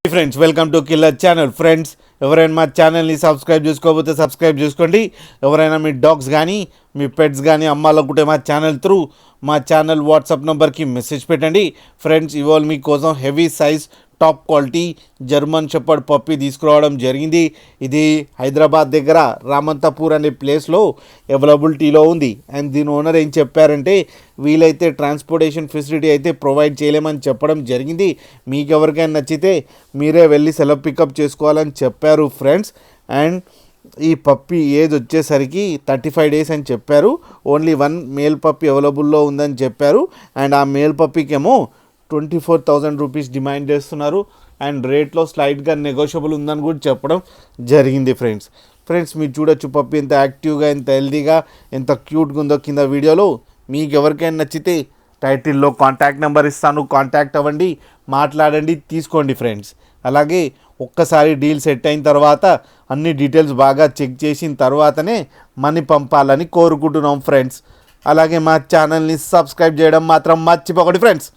Friends welcome to killer channel. Friends ఎవరైనా మా ఛానల్ని సబ్స్క్రైబ్ చేసుకోకపోతే సబ్స్క్రైబ్ చేసుకోండి. ఎవరైనా మీ డాగ్స్ కానీ మీ పెట్స్ కానీ అమ్మాలనుకుంటే మా ఛానల్ త్రూ మా ఛానల్ వాట్సాప్ నెంబర్కి మెసేజ్ పెట్టండి. ఫ్రెండ్స్ ఇవాళ మీకోసం heavy size top quality German shepherd puppy తీసుకురావడం జరిగింది. ఇది హైదరాబాద్ దగ్గర రామంతపూర్ అనే ప్లేస్లో అవైలబిలిటీలో ఉంది. అండ్ దీని ఓనర్ ఏం చెప్పారంటే వీలైతే ట్రాన్స్పోర్టేషన్ ఫెసిలిటీ అయితే ప్రొవైడ్ చేయలేమని చెప్పడం జరిగింది. మీకు ఎవరికైనా నచ్చితే మీరే వెళ్ళి సెలవు పికప్ చేసుకోవాలని చెప్పారు ఫ్రెండ్స్. అండ్ ఈ పప్పీ ఏజ్ వచ్చేసరికి 35 days అని చెప్పారు. ఓన్లీ 1 మేల్ పప్పీ అవైలబుల్లో ఉందని చెప్పారు. అండ్ ఆ మేల్ పప్పీకేమో 24,000 రూపీస్ డిమాండ్ చేస్తున్నారు. అండ్ రేట్లో స్లైట్గా నెగోషియబుల్ ఉందని కూడా చెప్పడం జరిగింది ఫ్రెండ్స్ మీరు చూడొచ్చు పప్పి ఎంత యాక్టివ్గా, ఎంత హెల్తీగా, ఎంత క్యూట్గా ఉందో కింద వీడియోలో. మీకు ఎవరికైనా నచ్చితే టైటిల్లో కాంటాక్ట్ నెంబర్ ఇస్తాను, కాంటాక్ట్ అవ్వండి, మాట్లాడండి, తీసుకోండి ఫ్రెండ్స్. అలాగే ఒక్కసారి డీల్ సెట్ అయిన తర్వాత అన్ని డీటెయిల్స్ బాగా చెక్ చేసిన తర్వాతనే మనీ పంపాలని కోరుకుంటున్నాం ఫ్రెండ్స్. అలాగే మా ఛానల్ని సబ్స్క్రైబ్ చేయడం మాత్రం మర్చిపోకండి ఫ్రెండ్స్.